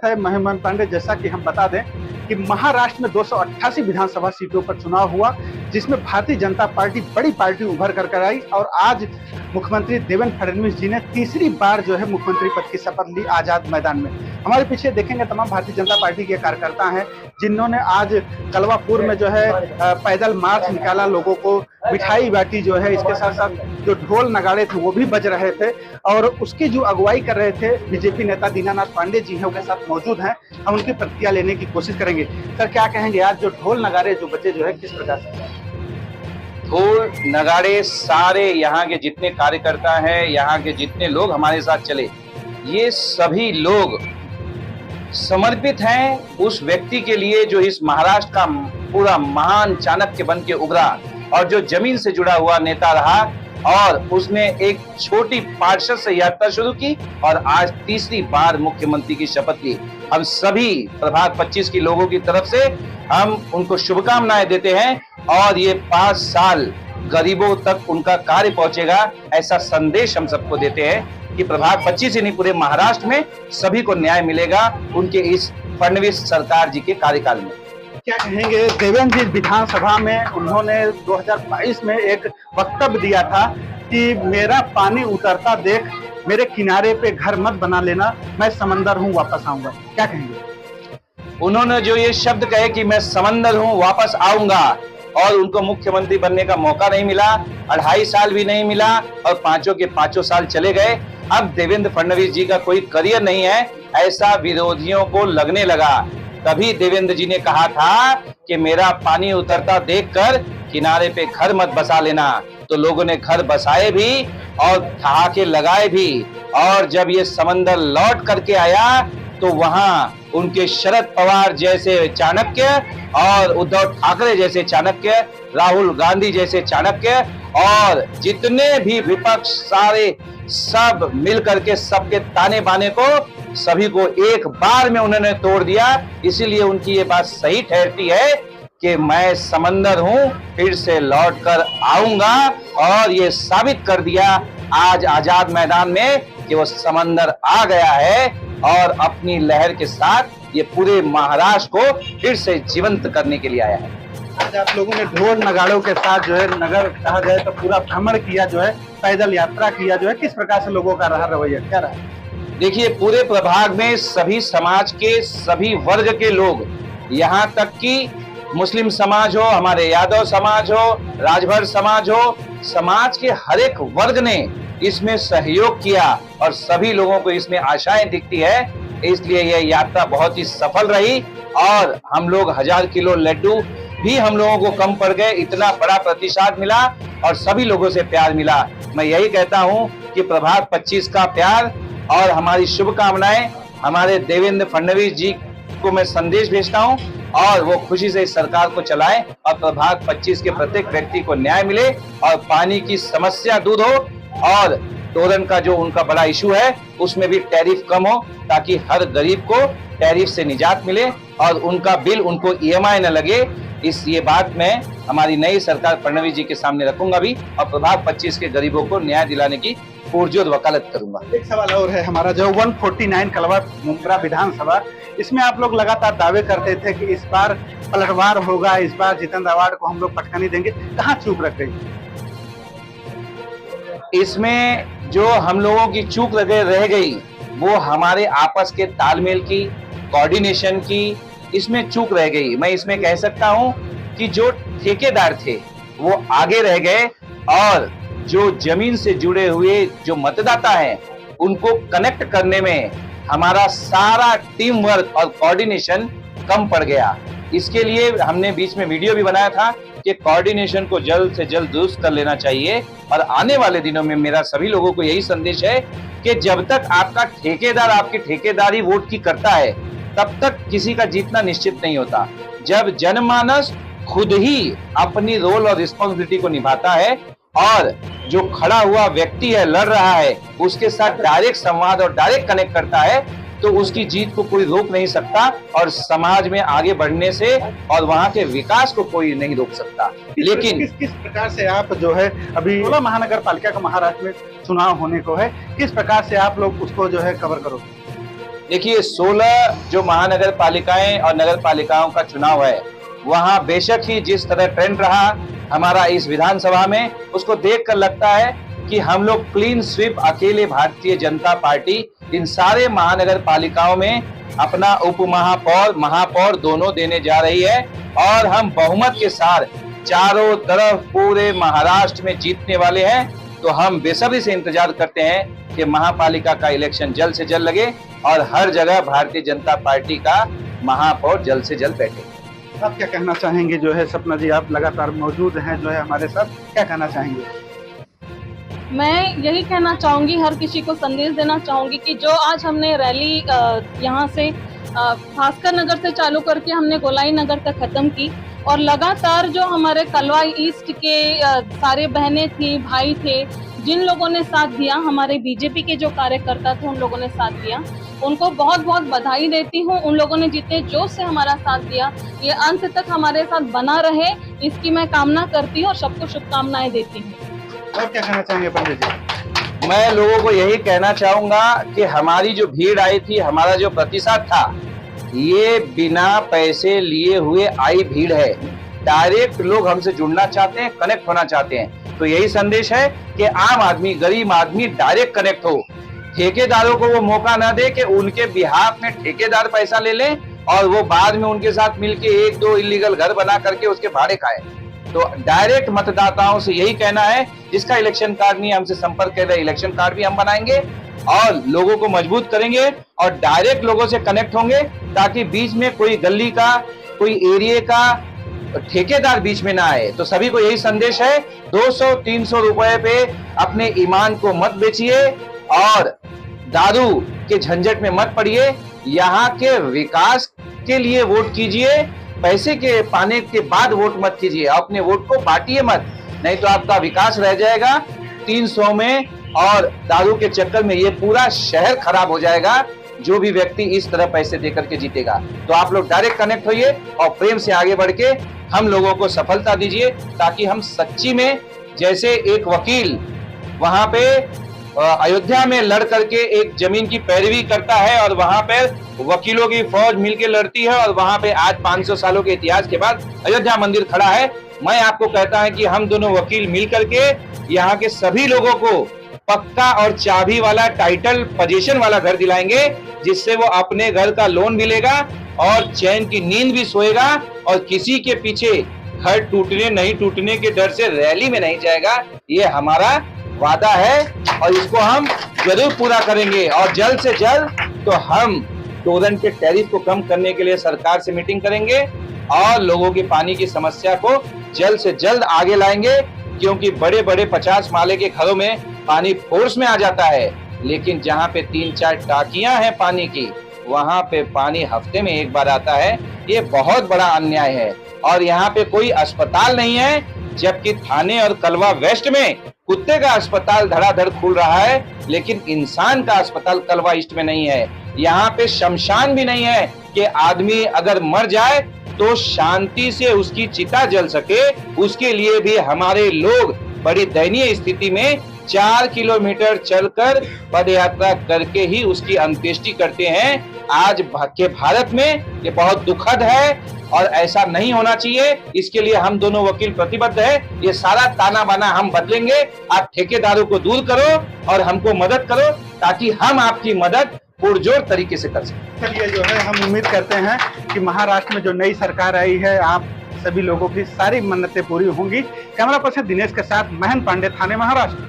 है महिमन पांडे। जैसा कि हम बता दें कि महाराष्ट्र में 288 विधानसभा सीटों पर चुनाव हुआ, जिसमें भारतीय जनता पार्टी बड़ी पार्टी उभर कर आई और आज मुख्यमंत्री देवेंद्र फडणवीस जी ने तीसरी बार जो है मुख्यमंत्री पद की शपथ ली आजाद मैदान में। हमारे पीछे देखेंगे तमाम भारतीय जनता पार्टी के कार्यकर्ता हैं, जिन्होंने आज कलवापुर में जो है पैदल मार्च निकाला, लोगों को मिठाई बांटी जो है। इसके साथ साथ जो ढोल नगाड़े थे वो भी बज रहे थे और उसकी जो अगुवाई कर रहे थे बीजेपी नेता दीनानाथ पांडे जी हैं, उनके साथ मौजूद हैं। हम उनकी प्रतिक्रिया लेने की कोशिश करेंगे। सर, क्या कहेंगे आज जो ढोल नगाड़े जो बजे जो है किस प्रकार से? ढोल नगाड़े सारे यहाँ के जितने कार्यकर्ता हैं, यहाँ के जितने लोग हमारे साथ चले, ये सभी लोग समर्पित हैं उस व्यक्ति के लिए जो इस महाराष्ट्र का पूरा महान चाणक्य बन के उभरा और जो जमीन से जुड़ा हुआ नेता रहा और उसने एक छोटी पार्षद से यात्रा शुरू की और आज तीसरी बार मुख्यमंत्री की शपथ ली। हम सभी प्रभाग 25 की लोगों की तरफ से हम उनको शुभकामनाएं देते हैं और ये 5 साल गरीबों तक उनका कार्य पहुंचेगा, ऐसा संदेश हम सबको देते हैं कि प्रभाग 25 ही नहीं पूरे महाराष्ट्र में सभी को न्याय मिलेगा उनके इस फडणवीस सरकार जी के कार्यकाल में। क्या कहेंगे, देवेंद्र जी विधानसभा में उन्होंने 2022 में एक वक्तव्य दिया था कि मेरा पानी उतरता देख मेरे किनारे पे घर मत बना लेना, मैं समंदर हूँ वापस आऊंगा। क्या कहेंगे? उन्होंने जो ये शब्द कहे कि मैं समंदर हूँ वापस आऊंगा और उनको मुख्यमंत्री बनने का मौका नहीं मिला, 2.5 साल भी नहीं मिला और 5 के 5 साल चले गए। अब देवेंद्र फडणवीस जी का कोई करियर नहीं है, ऐसा विरोधियों को लगने लगा। तभी देवेंद्र जी ने कहा था कि मेरा पानी उतरता देखकर किनारे पे घर मत बसा लेना, तो लोगों ने घर बसाए भी और ठहाके लगाए भी। और जब ये समंदर लौट करके आया तो वहां उनके शरद पवार जैसे चाणक्य और उद्धव ठाकरे जैसे चाणक्य, राहुल गांधी जैसे चाणक्य और जितने भी विपक्ष सारे सब मिल करके सबके ताने बाने को सभी को एक बार में उन्होंने तोड़ दिया। इसीलिए उनकी ये बात सही ठहरती है कि मैं समंदर हूं, फिर से लौट कर आऊंगा और ये साबित कर दिया आज आजाद मैदान में कि वो समंदर आ गया है और अपनी लहर के साथ ये पूरे महाराष्ट्र को फिर से जीवंत करने के लिए आया है। आज आप लोगों ने ढोल नगाड़ों के साथ जो है नगर कहा जाए तो पूरा भ्रमण किया, जो है पैदल यात्रा किया, जो है किस प्रकार से लोगों का रहा रवैया, क्या रहा? देखिए, पूरे प्रभाग में सभी समाज के सभी वर्ग के लोग, यहाँ तक कि मुस्लिम समाज हो, हमारे यादव समाज हो, राजभर समाज हो, समाज के हर एक वर्ग ने इसमें सहयोग किया और सभी लोगों को इसमें आशाएं दिखती है। इसलिए यह यात्रा बहुत ही सफल रही और हम लोग 1000 किलो लड्डू भी हम लोगों को कम पड़ गए, इतना बड़ा प्रतिशत मिला और सभी लोगों से प्यार मिला। मैं यही कहता हूं कि प्रभाग 25 का प्यार और हमारी शुभकामनाएं हमारे देवेंद्र फडणवीस जी को मैं संदेश भेजता हूं और वो खुशी से इस सरकार को चलाएं और प्रभाग 25 के प्रत्येक व्यक्ति को न्याय मिले और पानी की समस्या दूर हो और तोरण का जो उनका बड़ा इशू है उसमें भी टैरिफ कम हो, ताकि हर गरीब को टैरिफ से निजात मिले और उनका बिल उनको EMI न लगे। ये बात मैं हमारी नई सरकार फडणवीस जी के सामने रखूंगा भी और प्रभाग 25 के गरीबों को न्याय दिलाने की पुरजोर वकालत करूंगा। एक सवाल और है, हमारा जो 149 कलवा मुंब्रा विधानसभा, इसमें आप लोग लगातार दावे करते थे कि इस बार पलटवार होगा, इस बार जितेंद्र अवार्ड को हम लोग पटखनी देंगे, कहाँ चूक रख गई? इसमें जो हम लोगों की चूक रह गई वो हमारे आपस के तालमेल की, कोऑर्डिनेशन की, इसमें चूक रह गई। मैं इसमें कह सकता हूं कि जो ठेकेदार थे वो आगे रह गए और जो जमीन से जुड़े हुए जो मतदाता हैं उनको कनेक्ट करने में हमारा सारा टीम वर्क और कोऑर्डिनेशन कम पड़ गया। इसके लिए हमने बीच में वीडियो भी बनाया था कि कोऑर्डिनेशन को जल्द से जल्द दुरुस्त कर लेना चाहिए और आने वाले दिनों में मेरा सभी लोगों को यही संदेश है कि जब तक आपका ठेकेदार आपकी ठेकेदारी वोट की करता है तब तक किसी का जीतना निश्चित नहीं होता। जब जनमानस खुद ही अपनी रोल और रिस्पॉन्सिबिलिटी को निभाता है और जो खड़ा हुआ व्यक्ति है, लड़ रहा है, उसके साथ डायरेक्ट संवाद और डायरेक्ट कनेक्ट करता है तो उसकी जीत को कोई रोक नहीं सकता और समाज में आगे बढ़ने से और वहां के विकास को कोई नहीं रोक सकता। लेकिन किस प्रकार से आप जो है अभी 16 महानगर पालिका का महाराष्ट्र में चुनाव होने को है, किस प्रकार से आप लोग उसको जो है कवर करोगे? देखिए 16 जो महानगर पालिकाएं और नगर पालिकाओं का चुनाव है, वहां बेशक ही जिस तरह ट्रेंड रहा हमारा इस विधानसभा में, उसको देखकर लगता है कि हम लोग क्लीन स्वीप अकेले भारतीय जनता पार्टी इन सारे महानगर पालिकाओं में अपना उप महापौर महापौर दोनों देने जा रही है और हम बहुमत के साथ चारों तरफ पूरे महाराष्ट्र में जीतने वाले हैं। तो हम बेसब्री से इंतजार करते हैं कि महापालिका का इलेक्शन जल्द से जल्द लगे और हर जगह भारतीय जनता पार्टी का महापौर जल्द से जल्द बैठे। आप क्या कहना चाहेंगे? जो है सपना जी, आप लगातार मौजूद हैं जो है हमारे साथ, क्या कहना चाहेंगे? मैं यही कहना चाहूंगी, हर किसी को संदेश देना चाहूंगी कि जो आज हमने रैली यहाँ से भास्कर नगर से चालू करके हमने गोलाई नगर तक खत्म की और लगातार जो हमारे कलवा ईस्ट के सारे बहनें थी, भाई थे, जिन लोगों ने साथ दिया, हमारे बीजेपी के जो कार्यकर्ता थे उन लोगों ने साथ दिया, उनको बहुत बहुत बधाई देती हूँ। उन लोगों ने जितने जोश से हमारा साथ दिया, ये अंत तक हमारे साथ बना रहे, इसकी मैं कामना करती हूँ और सबको शुभकामनाएं देती हूँ। और क्या कहना चाहेंगे पंडित जी? मैं लोगों को यही कहना चाहूंगा कि हमारी जो भीड़ आई थी, हमारा जो प्रतिशत था, ये बिना पैसे लिए हुए आई भीड़ है। डायरेक्ट लोग हमसे जुड़ना चाहते हैं, कनेक्ट होना चाहते हैं। तो यही संदेश है कि आम आदमी, गरीब आदमी डायरेक्ट कनेक्ट हो। ठेकेदारों को वो मौका ना दे कि उनके बिहाफ में ठेकेदार पैसा ले लें और वो बाद में उनके साथ मिलके 1-2 इलीगल घर बना करके उसके भाड़े खाए। तो डायरेक्ट मतदाताओं से यही कहना है, जिसका इलेक्शन कार्ड नहीं हमसे संपर्क कर रहे, इलेक्शन कार्ड भी हम बनाएंगे और लोगों को मजबूत करेंगे और डायरेक्ट लोगों से कनेक्ट होंगे, ताकि बीच में कोई गली का, कोई एरिया का ठेकेदार बीच में ना आए। तो सभी को यही संदेश है, 200-300 रुपए पे अपने ईमान को मत बेचिए और दारू के झंझट में मत पड़िए। यहाँ के विकास के लिए वोट कीजिए, पैसे के पाने के बाद वोट मत कीजिए। अपने वोट को बांटिए मत, नहीं तो आपका विकास रह जाएगा 300 में और दारू के चक्कर में ये पूरा शहर खराब हो जाएगा, जो भी व्यक्ति इस तरह पैसे देकर के जीतेगा। तो आप लोग डायरेक्ट कनेक्ट होइए और प्रेम से आगे बढ़ के हम लोगों को सफलता दीजिए, ताकि हम सच्ची में, जैसे एक वकील वहां पे अयोध्या में लड़ करके एक जमीन की पैरवी करता है और वहां पे वकीलों की फौज मिलकर लड़ती है और वहां पे आज 500 सालों के इतिहास के बाद अयोध्या मंदिर खड़ा है। मैं आपको कहता है कि हम दोनों वकील मिल करके यहाँ के सभी लोगों को पक्का और चाबी वाला, टाइटल पोजीशन वाला घर दिलाएंगे, जिससे वो अपने घर का लोन भी लेगा और चैन की नींद भी सोएगा और किसी के पीछे घर टूटने नहीं टूटने के डर से रैली में नहीं जाएगा। ये हमारा वादा है और इसको हम जरूर पूरा करेंगे। और जल्द से जल्द तो हम टोरेंट के टैरिफ को कम करने के लिए सरकार से मीटिंग करेंगे और लोगों की पानी की समस्या को जल्द से जल्द आगे लाएंगे, क्योंकि बड़े बड़े 50 माले के घरों में पानी फोर्स में आ जाता है, लेकिन जहाँ पे 3-4 टाकियां हैं पानी की, वहां पे पानी हफ्ते में एक बार आता है। ये बहुत बड़ा अन्याय है। और यहाँ पे कोई अस्पताल नहीं है, जबकि थाने और कलवा वेस्ट में कुत्ते का अस्पताल धड़ाधड़ खुल रहा है, लेकिन इंसान का अस्पताल कलवा ईस्ट में नहीं है। यहाँ पे शमशान भी नहीं है कि आदमी अगर मर जाए तो शांति से उसकी चिता जल सके। उसके लिए भी हमारे लोग बड़ी दयनीय स्थिति में 4 किलोमीटर चलकर पद यात्रा करके ही उसकी अंत्येष्टि करते हैं। आज के भारत में ये बहुत दुखद है और ऐसा नहीं होना चाहिए। इसके लिए हम दोनों वकील प्रतिबद्ध है। ये सारा ताना बाना हम बदलेंगे। आप ठेकेदारों को दूर करो और हमको मदद करो, ताकि हम आपकी मदद पुरजोर तरीके से कर सकें। चलिए, जो है हम उम्मीद करते हैं कि महाराष्ट्र में जो नई सरकार आई है, आप सभी लोगों की सारी मन्नतें पूरी होंगी। कैमरा पर्सन दिनेश के साथ महन पांडे, थाने महाराष्ट्र।